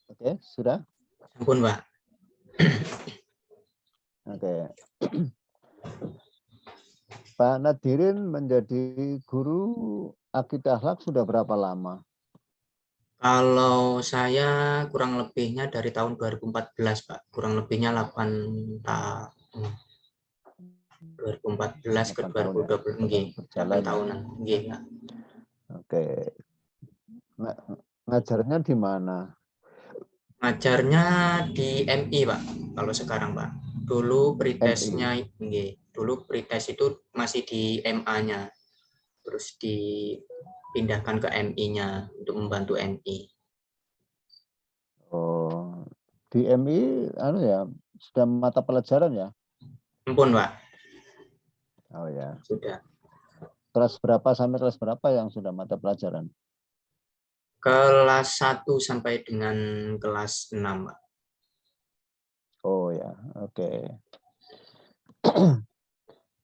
Oke, sudah? Ampun, Pak. Oke. Pak Nadirin menjadi guru akidah akhlak sudah berapa lama? Kalau saya kurang lebihnya dari tahun 2014, Pak. Kurang lebihnya 8 tahun. 2014 ke 8 tahun ya, 2020, 8 tahun 8 berjalan ya. tahunan. Nggih, Pak. Oke. Ngajarnya di mana? Ngajarnya di MI, Pak. Kalau sekarang, Pak. Dulu pretesnya, MI. nggih. Dulu pretest itu masih di MA-nya. Terus dipindahkan ke MI-nya untuk membantu MI. Oh, di MI anu ya, sudah mata pelajaran ya? Ampun, Pak. Oh ya. Sudah. Kelas berapa sampai kelas berapa yang sudah mata pelajaran? Kelas 1 sampai dengan kelas 6, Pak. Oh ya, oke.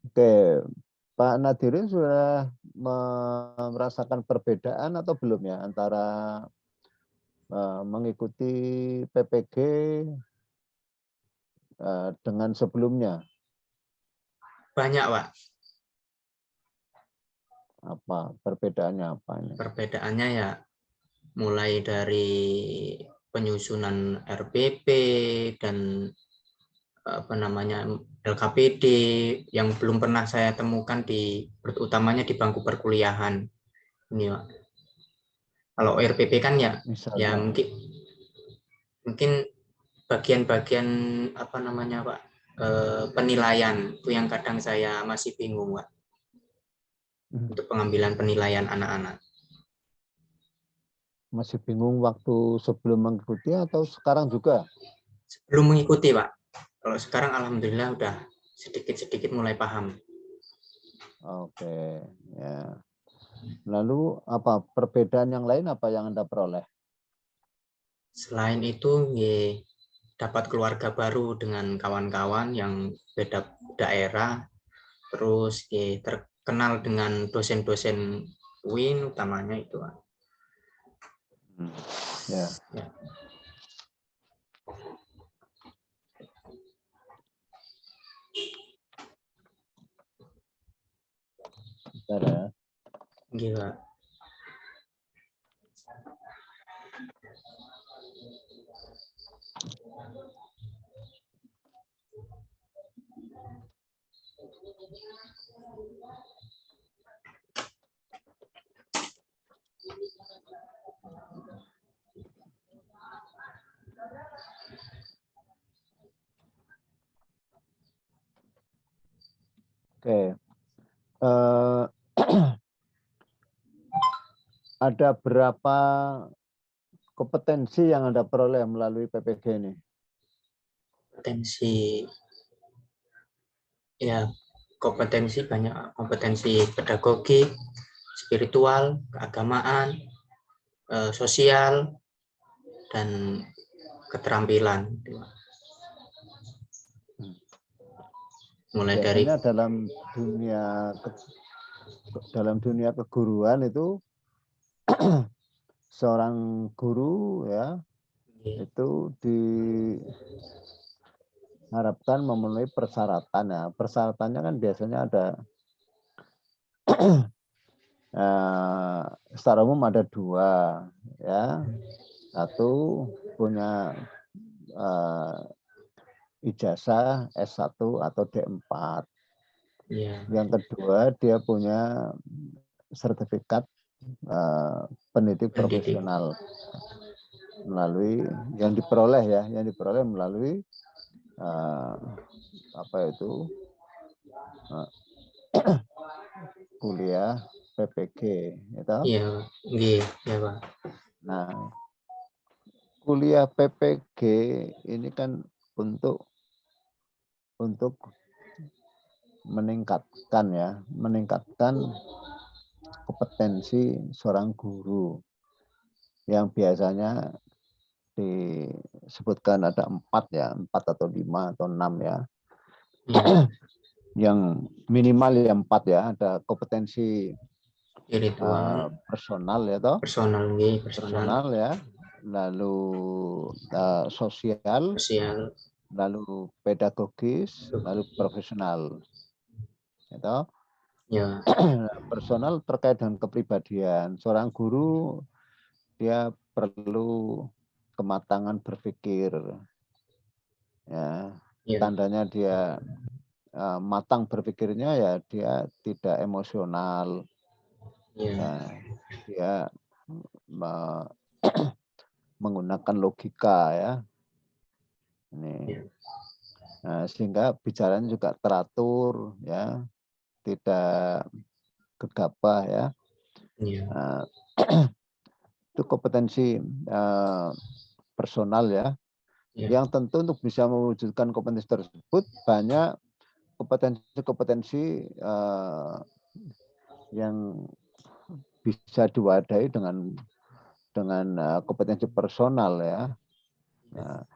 Oke, Pak Nadirin sudah merasakan perbedaan atau belum ya antara mengikuti PPG dengan sebelumnya? Banyak, Pak. Apa perbedaannya apa ini? Perbedaannya ya mulai dari penyusunan RPP dan apa namanya LKPD yang belum pernah saya temukan utamanya di bangku perkuliahan ini, Pak. Kalau RPP kan ya Misalnya, mungkin bagian-bagian apa namanya, Pak, penilaian itu yang kadang saya masih bingung, Pak, untuk pengambilan penilaian anak-anak. masih bingung waktu sebelum mengikuti atau sekarang juga? Sebelum mengikuti, Pak. Kalau sekarang alhamdulillah udah sedikit-sedikit mulai paham. Oke, ya. Lalu apa perbedaan yang lain apa yang Anda peroleh? Selain itu, dapat keluarga baru dengan kawan-kawan yang beda daerah, terus terkenal dengan dosen-dosen UIN utamanya itu. Ya. Ya. Bentar ya. Gila. Oke. Ada berapa kompetensi yang Anda peroleh melalui PPG ini? Potensi ya kompetensi banyak, kompetensi pedagogik, spiritual, keagamaan, sosial, dan keterampilan. Mulai dari Biasanya dalam dunia keguruan itu seorang guru ya itu diharapkan memenuhi persyaratan ya. Persyaratannya kan biasanya ada secara umum ada dua ya. Satu punya ijazah S1 atau D4. ya, Yang kedua dia punya sertifikat pendidik pendidik. profesional melalui yang diperoleh melalui apa itu kuliah PPG gitu. Iya, ya, Pak. Nah, kuliah PPG ini kan untuk meningkatkan kompetensi seorang guru yang biasanya disebutkan ada 4 atau 5 atau 6 ya. Ya, Yang minimal ya 4 ya, ada kompetensi spiritual, personal ya toh. personal, personal. Personal ya. lalu sosial, sosial. lalu pedagogis, lalu profesional. Gitu. Ya, Personal terkait dengan kepribadian. Seorang guru dia perlu kematangan berpikir. Ya, ya, tandanya dia matang berpikirnya ya dia tidak emosional. ya, Ya, dia menggunakan logika ya. Ini. ya, Nah, sehingga bicaranya juga teratur ya, tidak gegabah ya. ya, Nah, itu kompetensi personal ya. ya, Yang tentu untuk bisa mewujudkan kompetensi tersebut banyak kompetensi yang bisa diwadahi dengan kompetensi personal ya. Nah,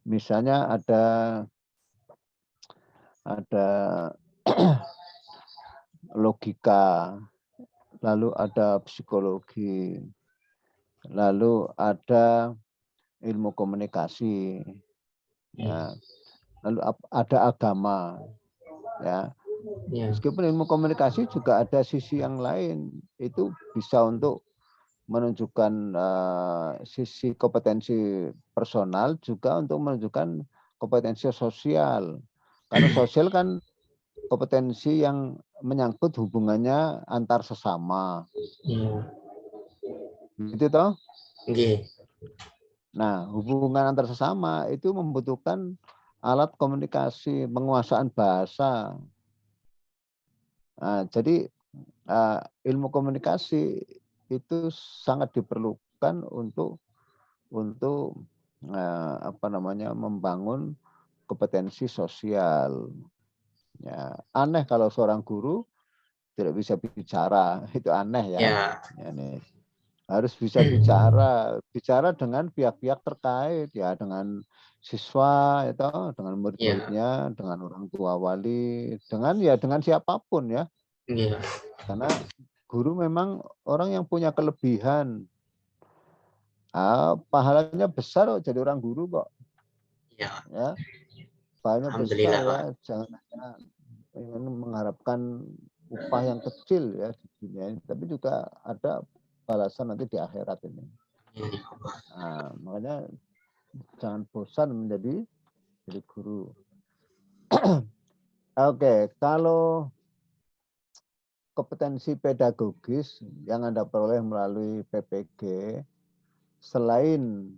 misalnya ada logika, lalu ada psikologi, lalu ada ilmu komunikasi, ya, lalu ada agama, ya. ya, Meskipun ilmu komunikasi juga ada sisi yang lain, itu bisa untuk menunjukkan sisi kompetensi personal, juga untuk menunjukkan kompetensi sosial. Karena sosial kan kompetensi yang menyangkut hubungannya antar sesama. ya. Gitu toh? Nggih. Nah, hubungan antar sesama itu membutuhkan alat komunikasi, penguasaan bahasa. Nah, jadi ilmu komunikasi itu sangat diperlukan untuk membangun kompetensi sosial. Ya, aneh kalau seorang guru tidak bisa bicara, itu aneh ya. Ya, Ya, nih. Harus bisa bicara dengan pihak-pihak terkait ya, dengan siswa itu, dengan ya, murid-muridnya, dengan orang tua wali, dengan siapapun ya. ya, Karena guru memang orang yang punya kelebihan. Pahalanya besar kok jadi orang guru kok. ya. Ya, pahalanya besar Alhamdulillah, ya. Pak. Jangan hanya mengharapkan upah yang kecil ya di dunia ini, tapi juga ada balasan nanti di akhirat ini. Ya, Nah, makanya jangan bosan menjadi guru. Oke, kalau kompetensi pedagogis yang Anda peroleh melalui PPG, selain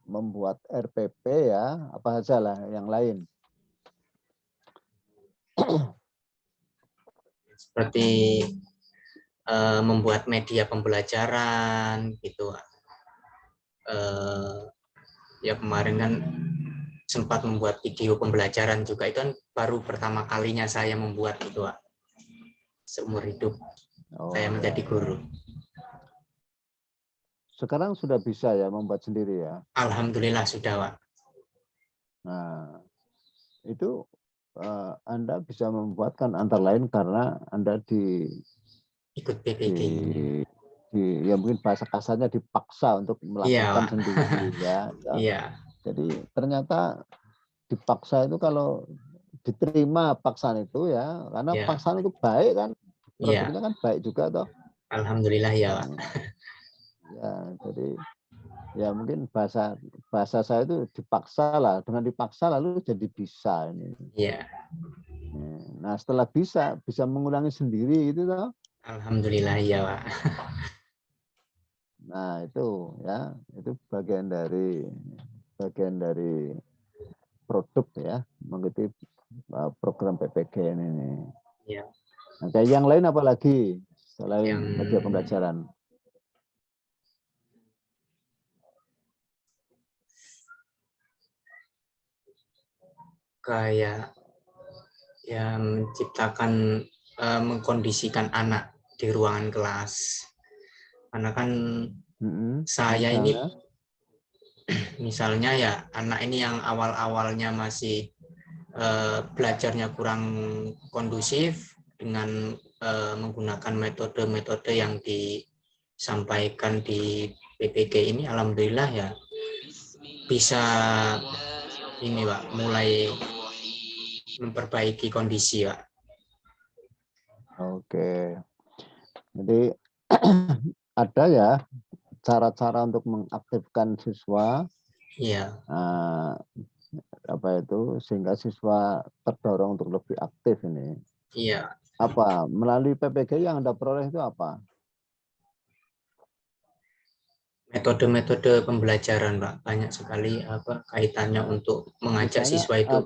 membuat RPP ya, apa saja lah yang lain? seperti membuat media pembelajaran gitu. Ya kemarin kan sempat membuat video pembelajaran juga, itu kan baru pertama kalinya saya membuat itu, Pak. Seumur hidup saya menjadi guru. Sekarang sudah bisa ya membuat sendiri ya? Alhamdulillah sudah, Pak. Nah, itu Anda bisa membuatkan antara lain karena Anda Ikut PPG. ya mungkin bahasa kasarnya dipaksa untuk Iya, melakukan Pak. sendiri ya. Iya, Jadi ternyata dipaksa itu kalau diterima paksaan itu ya, karena iya, paksaan itu baik kan, iya. produknya kan baik juga toh. Alhamdulillah ya, Pak. Ya, jadi ya mungkin bahasa saya itu dipaksa lah, dengan dipaksa lalu jadi bisa ini. Iya. Nah, setelah bisa mengulangi sendiri itu toh. Alhamdulillah ya, Pak. Nah, itu ya, itu bagian dari produk ya, mengikuti program PPG ini. Ya. Nah, kayak yang lain apa lagi selain Yang media pembelajaran? kayak ya menciptakan, mengkondisikan anak di ruangan kelas. Karena kan saya ini misalnya ya anak ini yang awal-awalnya masih belajarnya kurang kondusif dengan menggunakan metode-metode yang sampaikan di PPG ini, alhamdulillah ya bisa ini Pak, mulai memperbaiki kondisi Pak. Oke. Jadi ada ya cara-cara untuk mengaktifkan siswa, Iya, apa itu, sehingga siswa terdorong untuk lebih aktif ini. iya. Apa melalui PPG yang Anda peroleh itu apa? Metode-metode pembelajaran Pak, banyak sekali apa kaitannya Nah, untuk mengajak misalnya siswa itu.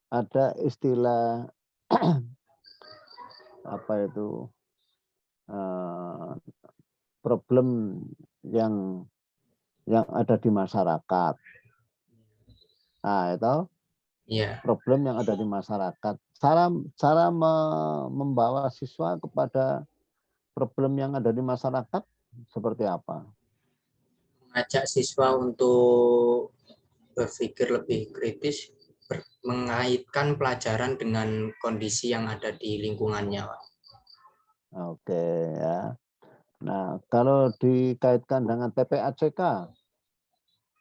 ada istilah apa itu, problem yang ada di masyarakat. Nah, itu Iya. problem yang ada di masyarakat. Cara membawa siswa kepada problem yang ada di masyarakat seperti apa? Mengajak siswa untuk berpikir lebih kritis, mengaitkan pelajaran dengan kondisi yang ada di lingkungannya Pak. Oke ya. Nah, kalau dikaitkan dengan TPACK,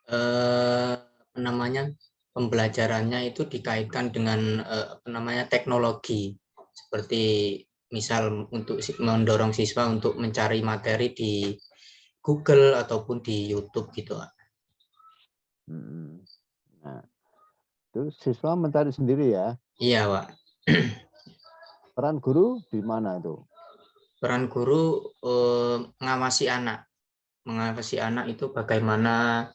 Apa namanya, pembelajarannya itu dikaitkan dengan apa namanya, teknologi, seperti misal untuk mendorong siswa untuk mencari materi di Google ataupun di YouTube gitu Pak. nah, itu siswa mencari sendiri ya. Iya Pak. Peran guru di mana itu? Peran guru mengawasi anak itu bagaimana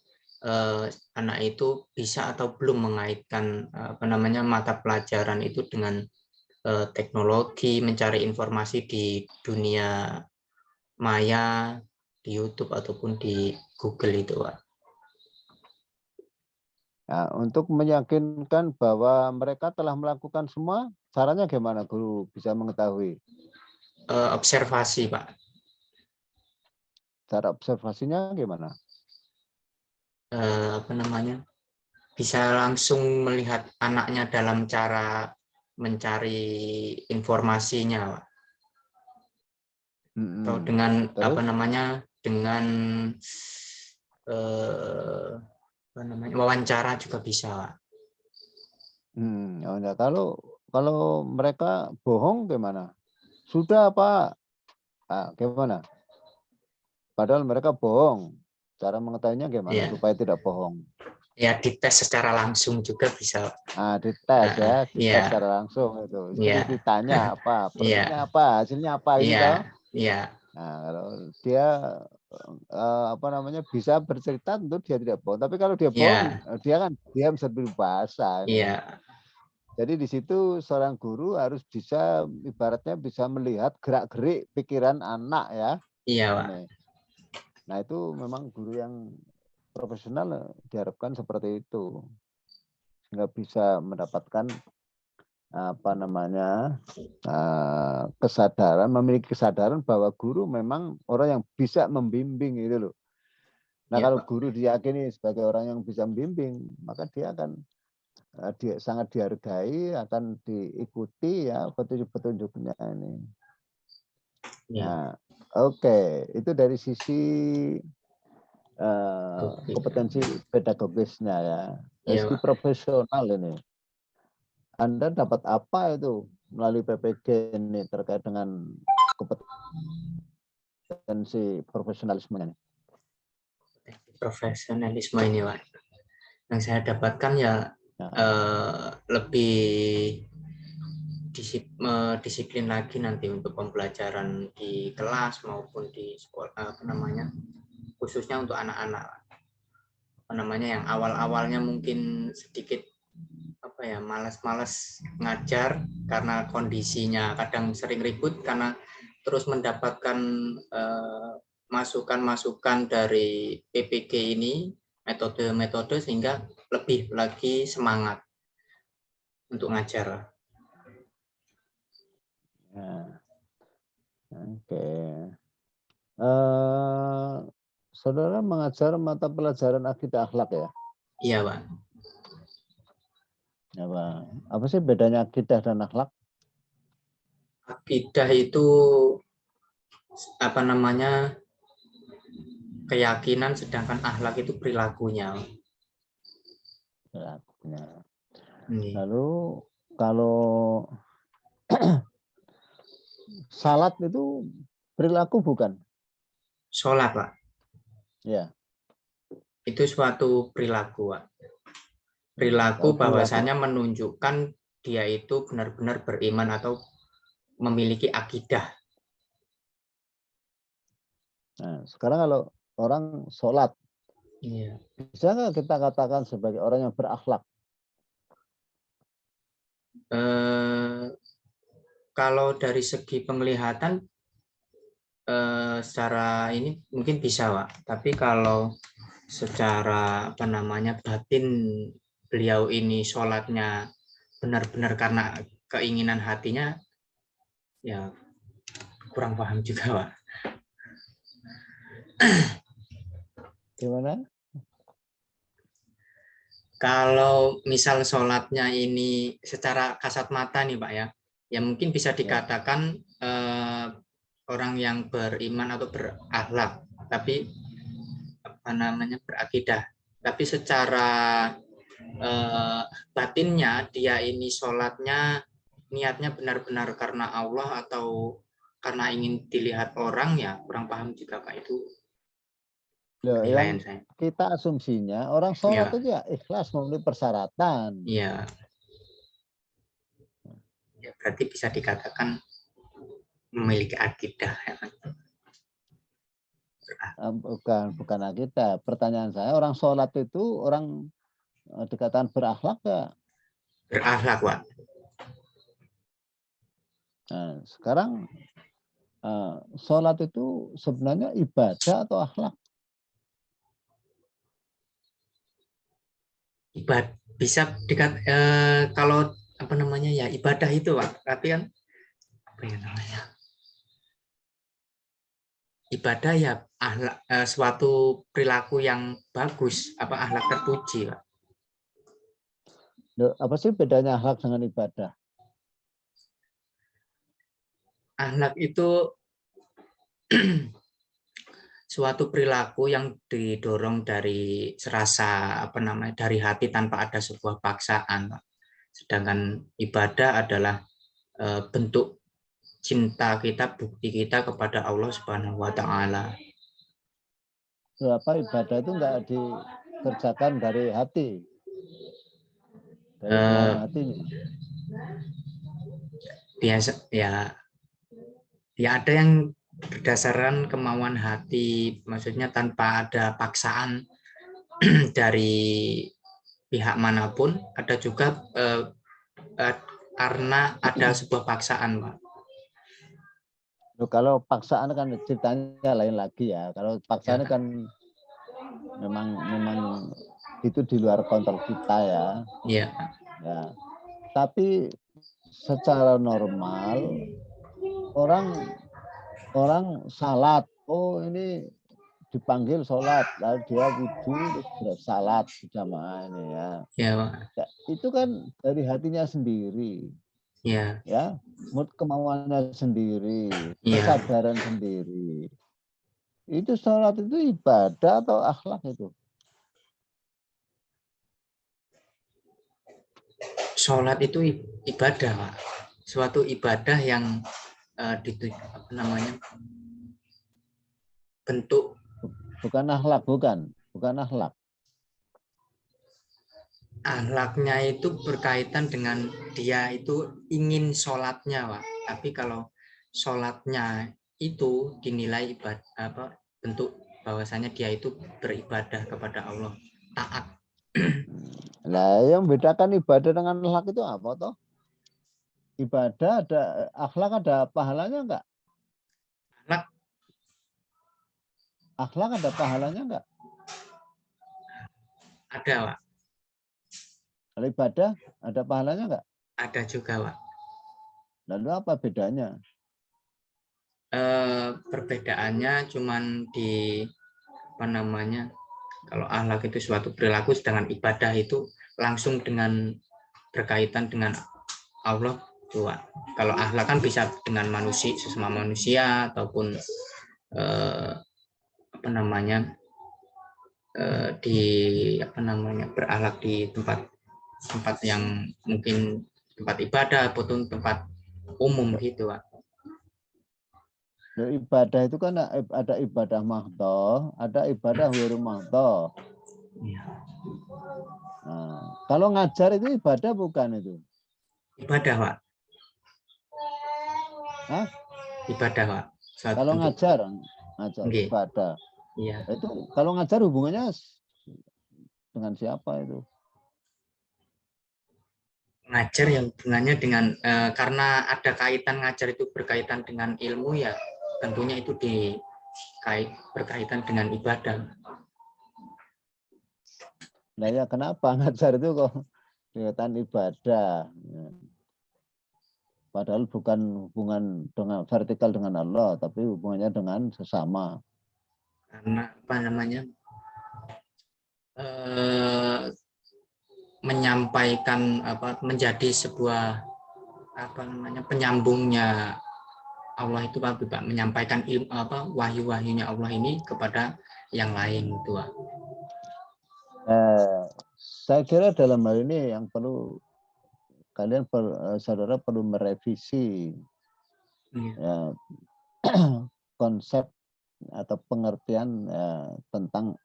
anak itu bisa atau belum mengaitkan apa namanya, mata pelajaran itu dengan teknologi, mencari informasi di dunia maya, di YouTube ataupun di Google itu Pak. Nah, untuk meyakinkan bahwa mereka telah melakukan semua, caranya gimana guru bisa mengetahui? Observasi Pak. Cara observasinya gimana? Apa namanya, bisa langsung melihat anaknya dalam cara mencari informasinya Pak. Atau dengan apa Terus? namanya, dengan apa namanya, wawancara juga bisa Pak. Oh, ya. Kalau mereka bohong gimana? Sudah Pak, gimana? Padahal mereka bohong. Cara mengetahuinya gimana Ya, supaya tidak bohong? ya dites secara langsung juga bisa. Dites ya, dites Ya, secara langsung itu. Terus ya, ditanya apa, ya, perutnya apa, hasilnya apa itu toh. ya, ya, Nah, kalau dia apa namanya bisa bercerita tentu dia tidak bohong. Tapi kalau dia bohong, ya, dia bisa berbahasa ini. ya, Jadi di situ seorang guru harus bisa ibaratnya bisa melihat gerak-gerik pikiran anak ya. iya Pak. Ini. Nah, itu memang guru yang profesional diharapkan seperti itu. Sehingga bisa mendapatkan apa namanya kesadaran, memiliki kesadaran bahwa guru memang orang yang bisa membimbing itu loh. Nah, Iya kalau Pak. guru diyakini sebagai orang yang bisa membimbing, maka dia akan sangat dihargai, akan diikuti ya petunjuk-petunjuknya ini. Iya. Nah, oke, itu dari sisi Oke. kompetensi pedagogisnya ya. Dari Iya segi Pak. profesional ini, Anda dapat apa itu melalui PPG ini terkait dengan kompetensi profesionalisme ini? Profesionalisme ini Pak. Yang saya dapatkan ya lebih disiplin lagi nanti untuk pembelajaran di kelas maupun di sekolah, apa namanya, khususnya untuk anak-anak, apa namanya, yang awal-awalnya mungkin sedikit apa ya, malas-malas ngajar karena kondisinya kadang sering ribut karena terus mendapatkan masukan-masukan dari PPG ini, metode-metode, sehingga lebih lagi semangat untuk ngajar. Ya, oke. Saudara mengajar mata pelajaran akidah akhlak ya? Iya Pak. Apa sih bedanya akidah dan akhlak? Akidah itu apa namanya, keyakinan, sedangkan akhlak itu perilakunya. Nah, Ini. lalu kalau salat itu perilaku bukan? Sholat, Pak, Ya. itu suatu perilaku, Pak. Kalau Perilaku perilaku, bahwasanya menunjukkan dia itu benar-benar beriman atau memiliki akidah. nah, sekarang kalau orang sholat, Iya. bisa nggak kita katakan sebagai orang yang berakhlak? Kalau dari segi penglihatan secara ini mungkin bisa, Pak. Tapi kalau secara apa namanya batin, beliau ini sholatnya benar-benar karena keinginan hatinya, ya kurang paham juga, Pak. Gimana? Kalau misal sholatnya ini secara kasat mata nih, Pak, ya mungkin bisa Ya. dikatakan orang yang beriman atau berakhlak, tapi apa namanya berakidah. Tapi secara batinnya dia ini sholatnya niatnya benar-benar karena Allah atau karena ingin dilihat orang, ya kurang paham juga, Pak, itu Loh, penilaian yang saya. kita asumsinya orang sholat Ya, itu ya ikhlas memenuhi persyaratan. ya, ya berarti bisa dikatakan memiliki akidah, ya kan? Bukan kita. Pertanyaan saya, orang sholat itu orang dikatakan berakhlak nggak? Berakhlak, Pak. Nah, sekarang sholat itu sebenarnya ibadah atau akhlak? Bisa kalau apa namanya ya ibadah itu, Pak. Tapi kan apa ya namanya? Ibadah ya akhlak, suatu perilaku yang bagus, apa akhlak terpuji, Pak. Loh, apa sih bedanya akhlak dengan ibadah? Akhlak itu suatu perilaku yang didorong dari serasa apa namanya dari hati tanpa ada sebuah paksaan, Pak. Sedangkan ibadah adalah bentuk cinta kita, bukti kita kepada Allah Subhanahu wa taala. Apa ibadah itu nggak dikerjakan dari hati, dari kemauan Eh, hatinya. biasa ya ada yang berdasarkan kemauan hati, maksudnya tanpa ada paksaan dari pihak manapun. Ada juga karena ada sebuah paksaan, Pak. Loh, kalau paksaan kan ceritanya lain lagi ya. Kalau paksaan Ya, kan memang itu di luar kontrol kita ya. ya, Ya. Tapi secara normal orang salat, oh ini dipanggil sholat, lalu dia wudhu terus bersalat berjamaah ini ya. ya, Pak. Ya, itu kan dari hatinya sendiri, Ya, ya, kemauannya sendiri, ya. kesadaran sendiri. Itu sholat itu ibadah atau akhlak itu? Sholat itu ibadah, Pak. Suatu ibadah yang apa namanya bentuk Bukan akhlak, bukan akhlak. akhlaknya itu berkaitan dengan dia itu ingin sholatnya, Pak. Tapi kalau sholatnya itu dinilai ibadah, apa bentuk bahwasanya dia itu beribadah kepada Allah, taat. Nah, yang bedakan ibadah dengan akhlak itu apa toh? Ibadah ada, akhlak ada pahalanya enggak? Akhlak Akhlak ada pahalanya enggak? ada, Pak. Kalau ibadah ada pahalanya enggak? Ada juga, Pak. Lalu apa bedanya? Perbedaannya cuman di apa namanya, kalau akhlak itu suatu perilaku, sedangkan ibadah itu langsung dengan berkaitan dengan Allah Tuh, kalau akhlak kan bisa dengan manusia, sesama manusia, ataupun apa namanya, di apa namanya, berakhlak di tempat yang mungkin tempat ibadah ataupun tempat umum gitu, Pak. Ibadah itu kan ada ibadah mahdoh, ada ibadah wiru mahdoh. Iya. Nah, kalau ngajar itu ibadah bukan itu? Ibadah, Pak. Hah? Ibadah, Pak. Suatu Kalau bentuk. ngajar Okay. ibadah. Iya. Itu kalau ngajar hubungannya dengan siapa itu? Ngajar yang hubungannya dengan karena ada kaitan, ngajar itu berkaitan dengan ilmu, ya tentunya itu berkaitan dengan ibadah. Nah ya kenapa ngajar itu kok kelihatan ibadah? Padahal bukan hubungan dengan vertikal dengan Allah, tapi hubungannya dengan sesama. Karena apa namanya, menyampaikan apa, menjadi sebuah apa namanya, penyambungnya Allah itu, Pak, menyampaikan ilmu apa, wahyu-wahyunya Allah ini kepada yang lain itu, Pak. Saya kira dalam hal ini yang perlu kalian saudara perlu merevisi ya, konsep atau pengertian tentang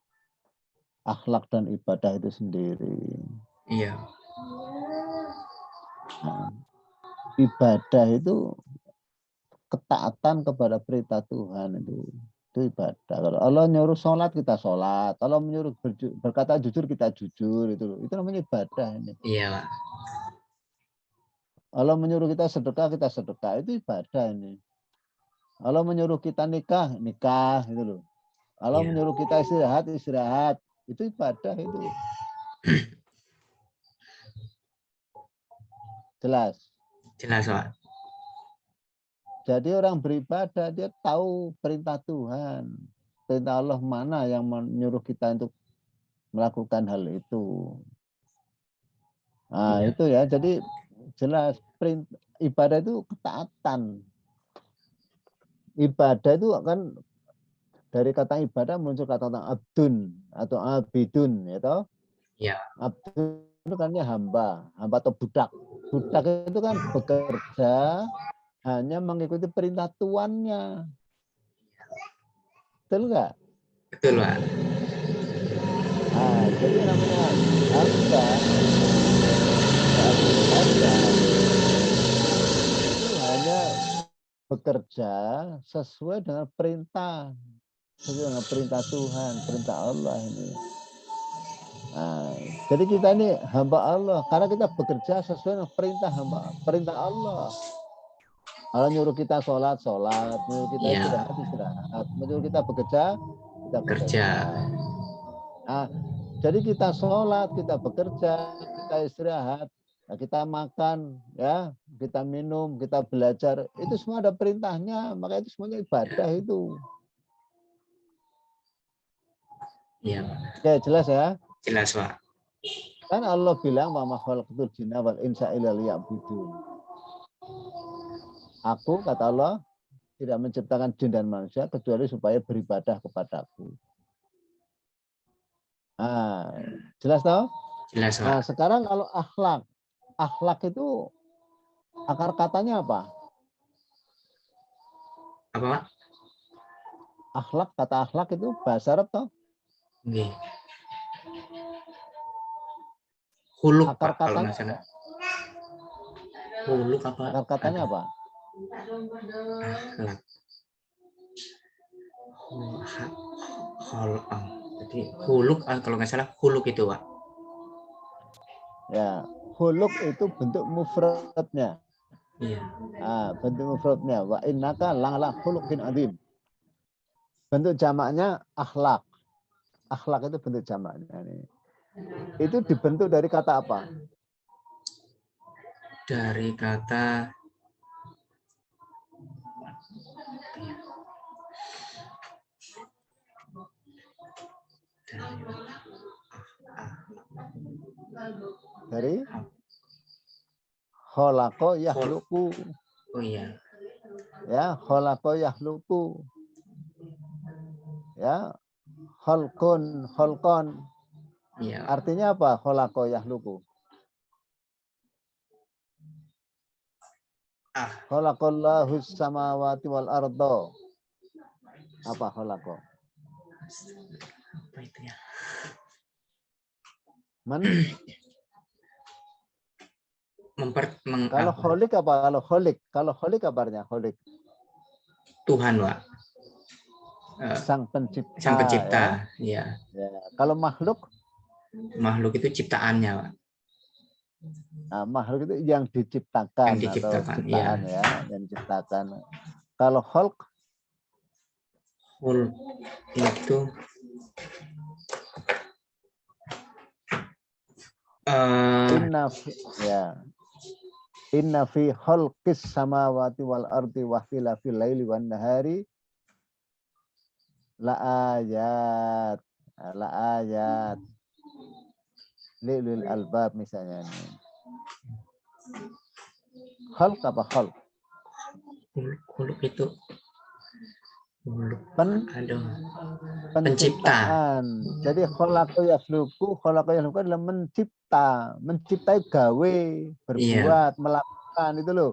akhlak dan ibadah itu sendiri. Iya. Nah, ibadah itu ketaatan kepada perintah Tuhan itu ibadah. Kalau Allah nyuruh sholat kita sholat, kalau menyuruh berkata jujur kita jujur, itu namanya ibadah ini. Iya, Pak. Allah menyuruh kita sedekah itu ibadah ini. Allah menyuruh kita nikah gitu loh. Allah Iya. menyuruh kita istirahat itu ibadah itu. Jelas. Jelas, Pak. Jadi orang beribadah dia tahu perintah Tuhan. Perintah Allah mana yang menyuruh kita untuk melakukan hal itu. Nah, Iya. itu ya. Jadi jelas ibadah itu ketaatan. Ibadah itu kan dari kata ibadah muncul kata abdun atau abidun, ya toh? Iya. Abdun itu kan hamba atau budak. Budak itu kan bekerja hanya mengikuti perintah tuannya. Betul nggak? Betul, Pak. Nah, jadi namanya hamba itu hanya bekerja sesuai dengan perintah, sesuai dengan perintah Tuhan, perintah Allah ini. Nah, jadi kita ini hamba Allah karena kita bekerja sesuai dengan perintah Allah. Allah nyuruh kita sholat, nyuruh kita Iya. istirahat, menyuruh kita bekerja, kita Kerja. bekerja. Nah, jadi kita sholat, kita bekerja, kita istirahat, kita makan, ya, kita minum, kita belajar, itu semua ada perintahnya, maka itu semuanya ibadah itu. Iya. Oke, jelas ya? Jelas, Pak. Kan Allah bilang wa ma khalaqtul jinna wal insa illa liya'budun. Aku, kata Allah, tidak menciptakan jin dan manusia kecuali supaya beribadah kepadaku. Nah, jelas toh? Jelas, Nah, Pak. sekarang kalau akhlak itu akar katanya apa? Apa, Pak? Akhlak, kata akhlak itu bahasa Arab toh? Oke. Huluk, Akar Pak, kalau nggak katanya salah. apa? Huluk apa? Akar katanya apa? Akhlak. Jadi huluk, kalau nggak salah huluk itu, Pak. Ya, huluk itu bentuk mufradnya. Iya. Bentuk mufradnya wa innaka la'ala khuluqin adzim. Bentuk jamaknya akhlak. Akhlak itu bentuk jamaknya. Itu dibentuk dari kata apa? Dari kata Dari Khalaqa yakhluqu. Oh iya. Ya, khalaqa yakhluqu. Ya, khalqun, khalqan. Iya. Artinya apa? Khalaqa yakhluqu. Khalaqallahu samawati wal arda. Apa khalaqa? Apa itu ya? Kalau kholik apa? Kalau kholik apa artinya? Kholik. Tuhan, Pak. Sang pencipta. Sang pencipta, ya. Ya. Kalau makhluk? Makhluk itu ciptaannya, Pak. Nah, makhluk itu yang diciptakan, Yang diciptakan, atau ciptaan ya, yang diciptakan. Kalau khalq? Khalq itu Inna fi khalqis samawati wal ardi wa ikhtilafil laili wan nahari la ayat lil albab misalnya ini. Khalq apa khalq? Khalq itu penciptaan. Jadi khalaqa yakhluqu adalah mencipta, menciptai, gawe, berbuat, melakukan itu loh.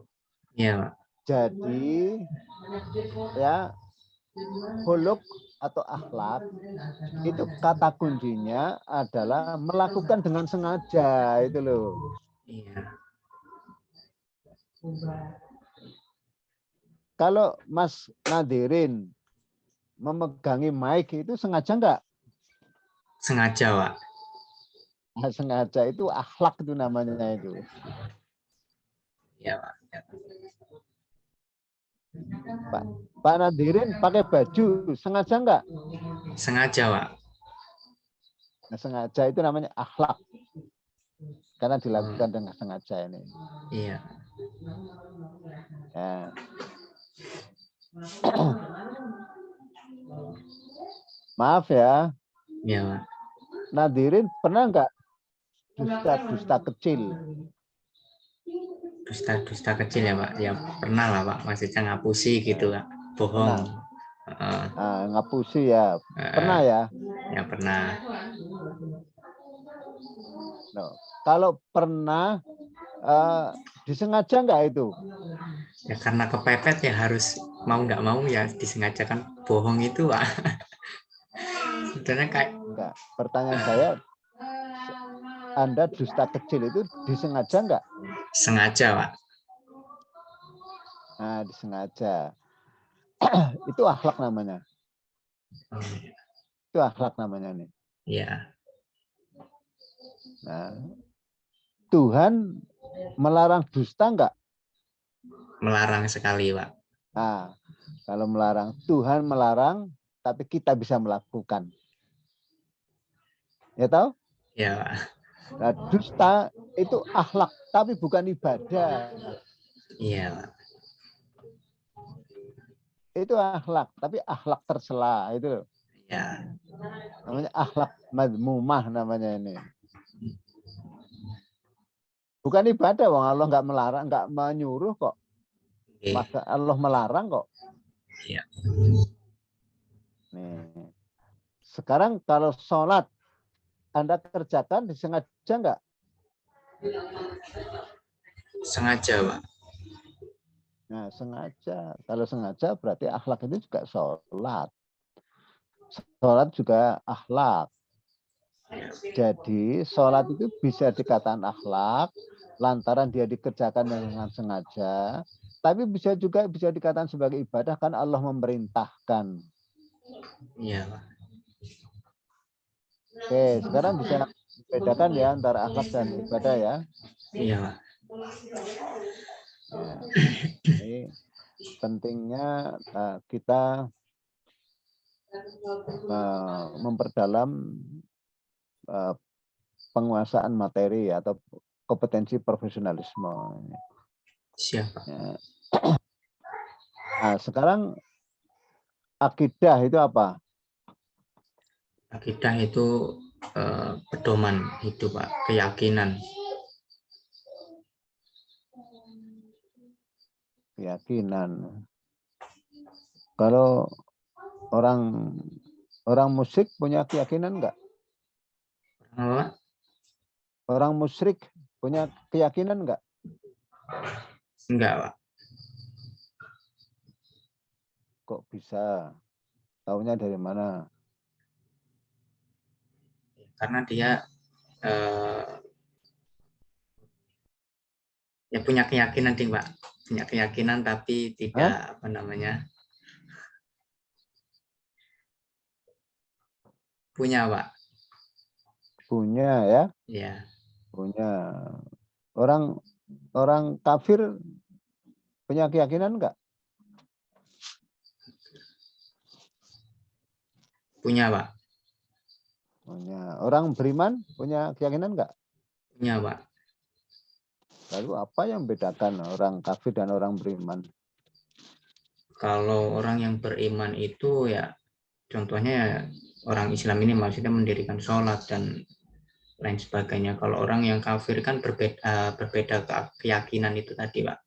Iya, Pak. Jadi ya khuluq atau akhlak itu kata kuncinya adalah melakukan dengan sengaja itu loh. Iya. Kalau Mas Nadirin memegangi mic itu sengaja enggak? Sengaja, Pak. Nah, sengaja itu akhlak itu namanya itu. Iya, Pak. Pak Nadirin pakai baju sengaja enggak? Sengaja, Pak. Nah, sengaja itu namanya akhlak. Karena dilakukan dengan sengaja ini. Iya. Ya. Maaf ya. Iya, Pak. Nadirin pernah enggak dusta kecil? Dusta kecil ya, Pak. Ya pernah lah, Pak. Maksudnya ngapusi gitu, Pak. Bohong. Ngapusi ya. Pernah ya? Ya pernah. No. Kalau pernah disengaja enggak itu? Ya karena kepepet ya harus mau nggak mau ya disengajakan bohong itu, Pak. Sebenarnya kayak enggak. Pertanyaan saya, Anda dusta kecil itu disengaja enggak? Sengaja, Pak. Nah, disengaja. Itu akhlak namanya. Itu akhlak namanya nih. Iya. Nah, Tuhan melarang dusta enggak? Melarang sekali, Pak. Nah, kalau melarang, Tuhan melarang, tapi kita bisa melakukan. Ya tahu? Ya, Pak. Nah, dusta itu akhlak, tapi bukan ibadah. Iya, Pak. Itu akhlak, tapi akhlak tercela itu. Ya. Namanya akhlak madmumah namanya ini. Bukan ibadah, wong Allah nggak melarang, nggak menyuruh kok. Maka Allah melarang kok. Iya. Nih. Sekarang kalau sholat Anda kerjakan disengaja nggak? Sengaja, Pak. Nah, sengaja. Kalau sengaja berarti akhlak itu juga sholat. Sholat juga akhlak. Jadi sholat itu bisa dikatakan akhlak lantaran dia dikerjakan dengan sengaja. Tapi bisa juga bisa dikatakan sebagai ibadah kan Allah memerintahkan. Iya, Pak. Oke, sekarang bisa bedakan ya antara akhlak dan ibadah ya. Iya, Pak. Ya. Ini pentingnya kita memperdalam penguasaan materi atau kompetensi profesionalisme. Siapa? Ya. Nah, sekarang akidah itu apa? Akidah itu pedoman hidup, Pak. Keyakinan. Keyakinan. Kalau orang musyrik punya keyakinan enggak? Apa? Orang musyrik punya keyakinan enggak? Enggak, Pak. Kok bisa? Taunya dari mana? Karena dia ya punya keyakinan sih, Pak. Punya keyakinan tapi Hah? tidak apa namanya? Punya, Pak. Punya ya, Ya, punya. Orang kafir punya keyakinan enggak? punya, Pak. Punya. Orang beriman punya keyakinan enggak? Punya, Pak. Lalu apa yang membedakan orang kafir dan orang beriman? Kalau orang yang beriman itu ya contohnya orang Islam ini maksudnya mendirikan sholat dan lain sebagainya. Kalau orang yang kafir kan berbeda keyakinan itu tadi, Pak.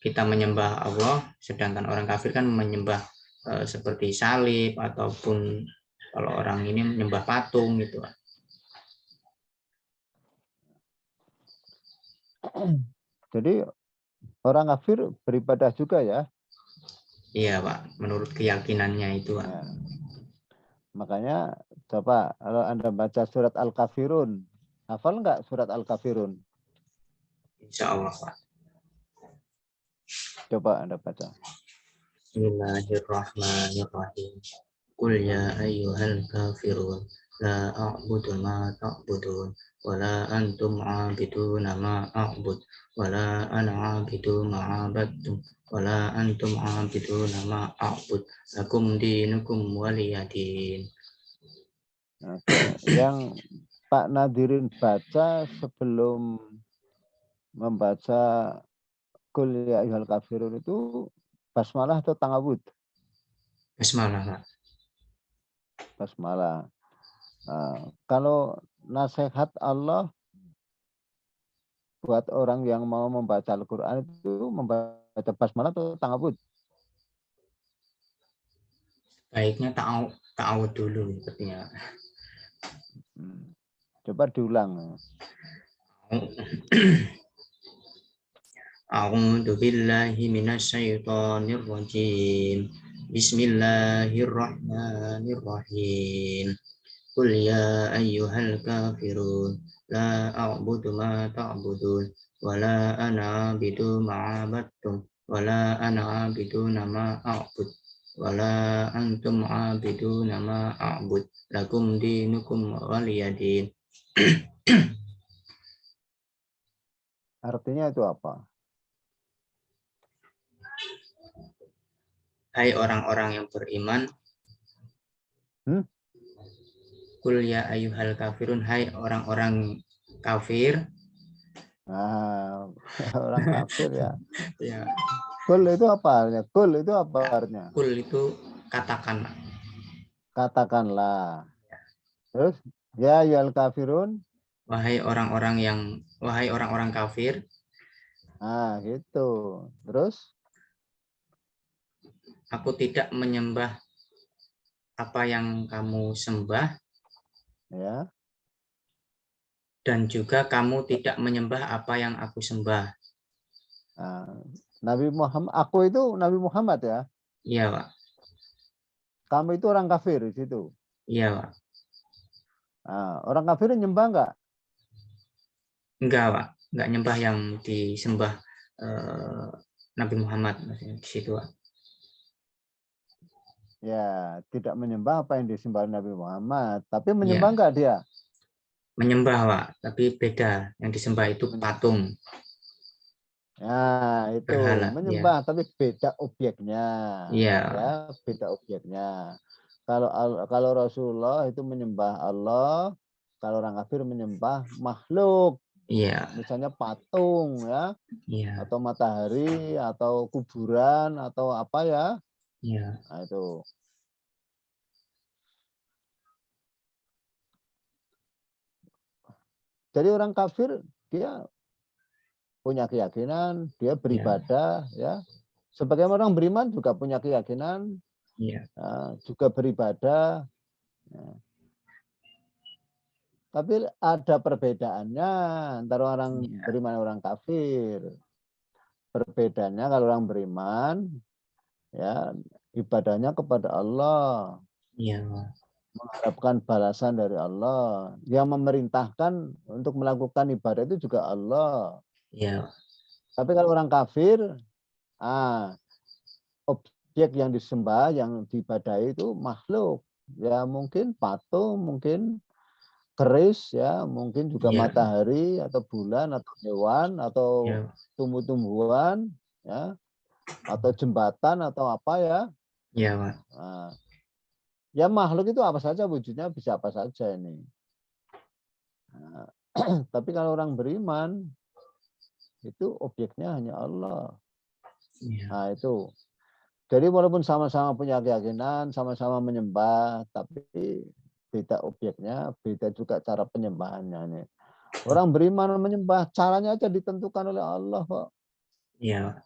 Kita menyembah Allah, sedangkan orang kafir kan menyembah seperti salib ataupun kalau orang ini menyembah patung gitu, Pak. Jadi orang kafir beribadah juga ya. Iya, Pak. Menurut keyakinannya itu, Pak. Ya. Makanya coba kalau Anda baca surat Al-Kafirun, hafal nggak surat Al-Kafirun? Insya Allah, Pak. Coba Anda baca. Bismillahirrahmanirrahim. Qul ya ayyuhal kafirun la a'budu ma ta'budun wa la antum 'abiduna ma a'bud wa la ana 'abidu ma 'abadtum wa la antum 'abiduna ma a'bud lakum dinukum waliyadin. Oke. Yang Pak Nadirin baca sebelum membaca Qul ya ayyuhal kafirun itu basmalah atau ta'awudz? Bismillah, Pak. Basmalah. Kalau nasihat Allah buat orang yang mau membaca Al-Quran itu membaca basmalah atau ta'awudz? Baiknya ta'awud dulu sepertinya. Coba diulang. A'udzu billahi minasy syaithanir rajim. Bismillahirrahmanirrahim. Qul ya ayyuhal kafirun la a'budu ma ta'budun wa la ana 'abidu ma 'abadtum wa la ana 'abiduna ma a'bud wa la antum 'abiduna ma a'bud lakum dinukum waliyadin. Artinya itu apa? Hai orang-orang yang beriman, Qul ya ayyuhal kafirun, hai orang-orang kafir. Nah, orang kafir ya. Ya, Kul itu apa artinya? Kul itu apa artinya? Qul itu katakan. Katakanlah. Terus, ya ayyuhal kafirun. Wahai orang-orang kafir, Nah, gitu. Terus, aku tidak menyembah apa yang kamu sembah ya. dan juga kamu tidak menyembah apa yang aku sembah. Nah, Nabi Muhammad, aku itu Nabi Muhammad ya. Iya, Pak. Kamu itu orang kafir di situ. Iya, Pak. Nah, orang kafir nyembah enggak? Enggak, Pak. Enggak nyembah yang disembah Nabi Muhammad maksudnya di situ, Pak. Ya, tidak menyembah apa yang disembah Nabi Muhammad. Tapi Iya, menyembah enggak dia? menyembah, Pak, tapi beda. Yang disembah itu patung, Nah, itu berhala, ya. menyembah tapi beda objeknya. Iya, Ya, beda objeknya. Kalau Rasulullah itu menyembah Allah, kalau orang kafir menyembah makhluk, iya, misalnya patung ya, iya, atau matahari, atau kuburan, atau apa ya. iya. Nah, itu. Jadi orang kafir dia punya keyakinan, dia Ya, beribadah ya, Sebagaimana orang beriman juga punya keyakinan, Iya. juga beribadah. Ya. Tapi ada perbedaannya antara orang Iya. beriman dan orang kafir. Perbedaannya kalau orang beriman, ya ibadahnya kepada Allah, Iya. mengharapkan balasan dari Allah. Yang memerintahkan untuk melakukan ibadah itu juga Allah. Iya. Tapi kalau orang kafir, objek yang disembah, yang diibadahi itu makhluk. Ya mungkin patung, mungkin keris, ya mungkin juga Iya. matahari atau bulan atau hewan atau Iya. tumbuh-tumbuhan, ya atau jembatan atau apa ya. Iya, Pak. Nah, ya makhluk itu apa saja wujudnya, bisa apa saja ini. Nah, tapi kalau orang beriman itu objeknya hanya Allah. Iya. Nah itu. Jadi walaupun sama-sama punya keyakinan, sama-sama menyembah, tapi beda objeknya, beda juga cara penyembahannya nih. Orang beriman menyembah, caranya aja ditentukan oleh Allah kok. Iya.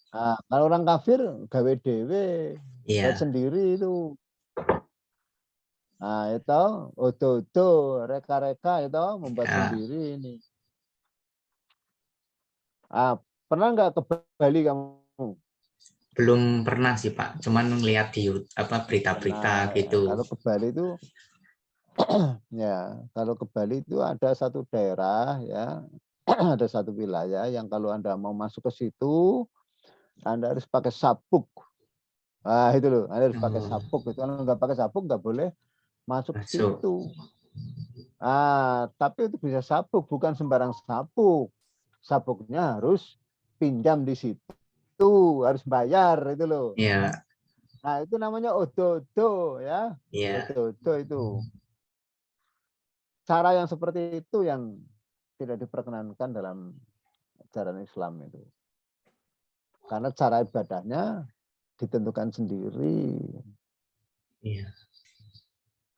Nah, kalau orang kafir gawe dewe, buat Iya. sendiri itu. Nah, itu odo-odo, reka-reka itu membuat Ya, sendiri ini. Pernah nggak ke Bali kamu? belum pernah sih Pak, cuman ngeliat di berita-berita Pernah ya. gitu. Kalau ke Bali itu ya, kalau ke Bali itu ada satu daerah ya, ada satu wilayah yang kalau Anda mau masuk ke situ, Anda harus pakai sabuk. Nah, itu loh, Anda harus pakai Oh, sabuk. Itu kalau nggak pakai sabuk nggak boleh masuk ke masuk. situ. Tapi itu bisa sabuk, bukan sembarang sabuk. Sabuknya harus pinjam di situ, harus bayar itu loh. Iya. Nah, itu namanya odo-odo ya. Iya. Odo-odo itu. Cara yang seperti itu yang tidak diperkenankan dalam ajaran Islam itu. Karena cara ibadahnya ditentukan sendiri. Iya.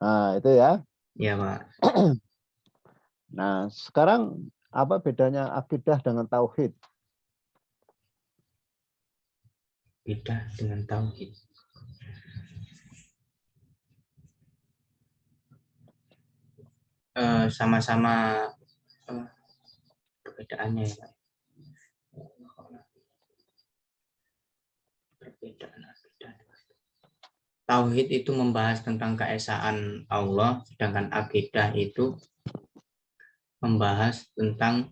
Nah, itu ya. Iya Pak. Nah, sekarang apa bedanya akidah dengan tauhid? Beda dengan tauhid. Sama-sama perbedaannya ya Pak. Perbedaan akidah. Tauhid itu membahas tentang keesaan Allah, sedangkan akidah itu membahas tentang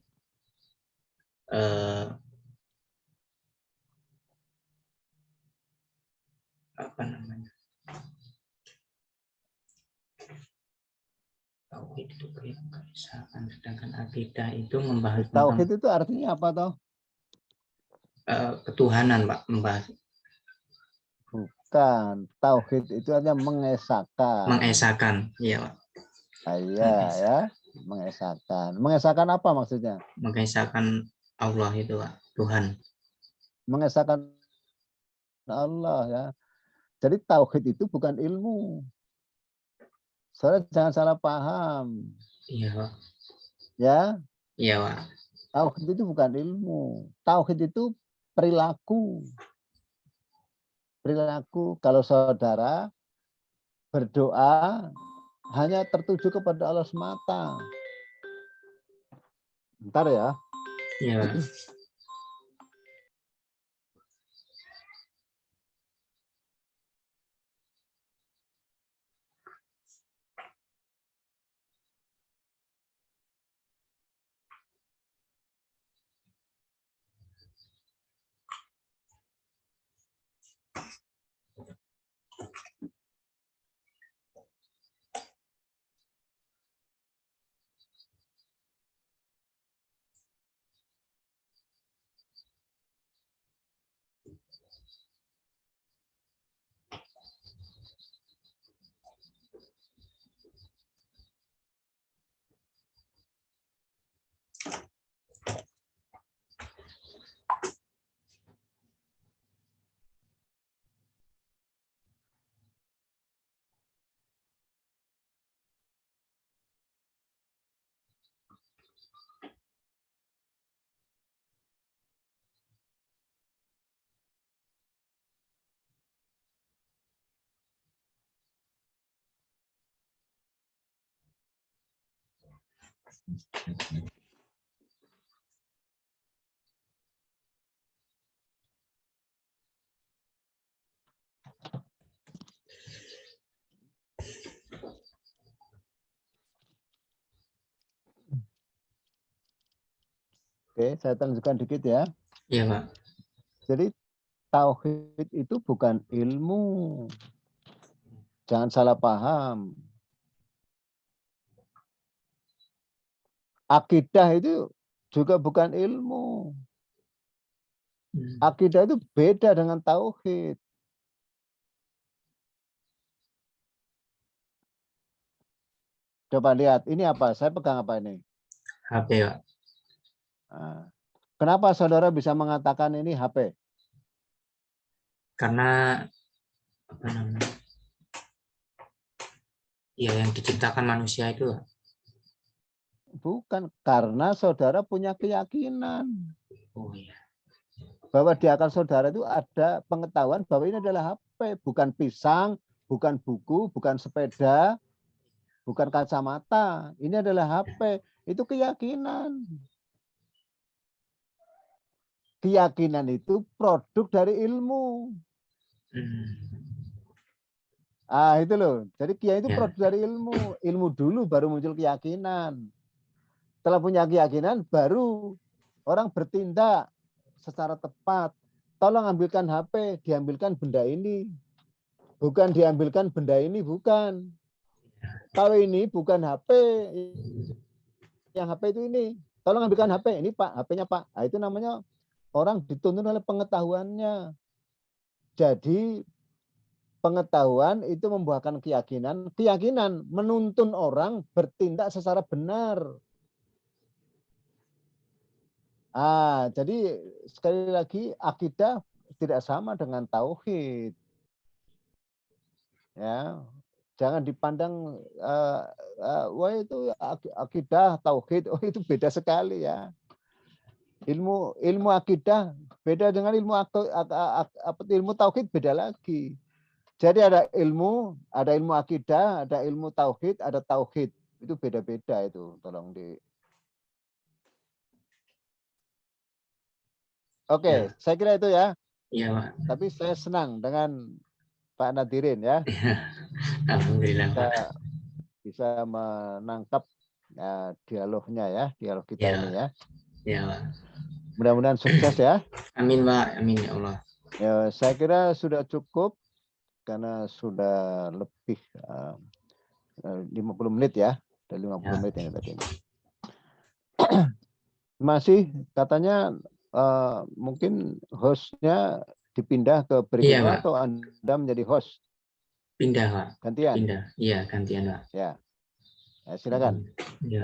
eh, apa namanya? Tauhid itu keesaan, sedangkan akidah itu membahas tentang Tauhid itu artinya apa toh? ketuhanan, Pak, membahas Bukan. Tauhid itu hanya mengesahkan. mengesahkan, iya, Pak. Iya ya, mengesahkan. Mengesahkan apa maksudnya? Mengesahkan Allah itu, Pak, Tuhan. Mengesahkan Allah ya. Jadi tauhid itu bukan ilmu. Soalnya jangan salah paham. Iya, Pak. Ya, Iya, Pak. tauhid itu bukan ilmu. Tauhid itu perilaku. Perilaku kalau saudara berdoa hanya tertuju kepada Allah semata. Bentar ya. Iya, Pak. Oke, saya lanjutkan dikit ya. Iya, Pak. Jadi tauhid itu bukan ilmu. Jangan salah paham. Akidah itu juga bukan ilmu. Akidah itu beda dengan tauhid. Coba lihat, ini apa? Saya pegang apa ini? HP, Pak. Nah, kenapa saudara bisa mengatakan ini HP? Karena apa namanya? Ya, yang diciptakan manusia itu, Pak. Bukan, karena saudara punya keyakinan Oh iya. bahwa di akal saudara itu ada pengetahuan bahwa ini adalah HP, bukan pisang, bukan buku, bukan sepeda, bukan kacamata. Ini adalah HP. Itu keyakinan. Keyakinan itu produk dari ilmu. Ah, itu loh. Jadi keyakinan itu Ya. produk dari ilmu. Ilmu dulu baru muncul keyakinan. Setelah punya keyakinan baru orang bertindak secara tepat. Tolong ambilkan HP, diambilkan benda ini. Bukan diambilkan benda ini, bukan. Kalau ini bukan HP, yang HP itu ini. Tolong ambilkan HP, ini Pak, HP-nya Pak. Nah, itu namanya orang dituntun oleh pengetahuannya. Jadi pengetahuan itu membuahkan keyakinan. Keyakinan menuntun orang bertindak secara benar. Jadi sekali lagi akidah tidak sama dengan tauhid. Ya, jangan dipandang wah itu akidah tauhid, oh itu beda sekali ya. Ilmu akidah beda dengan ilmu tauhid, beda lagi. Jadi ada ilmu akidah, ada ilmu tauhid, ada tauhid. Itu beda-beda itu, tolong di. Oke, Ya. saya kira itu ya. Iya, Pak. Tapi saya senang dengan Pak Nadirin ya. Alhamdulillah, Pak. Bisa menangkap dialognya ya, dialog kita Ya. ini ya. Ya, Pak. Mudah-mudahan sukses ya. Amin, Pak. Amin ya Allah. Ya, saya kira sudah cukup karena sudah lebih 50 menit ya. Dari 50 menit ini tadi. Masih katanya mungkin hostnya dipindah ke berikutnya, Iya, atau Anda menjadi host? Pindah, Pak. Gantian? Pindah. Iya, gantian, Pak. Ya, silakan. Ya.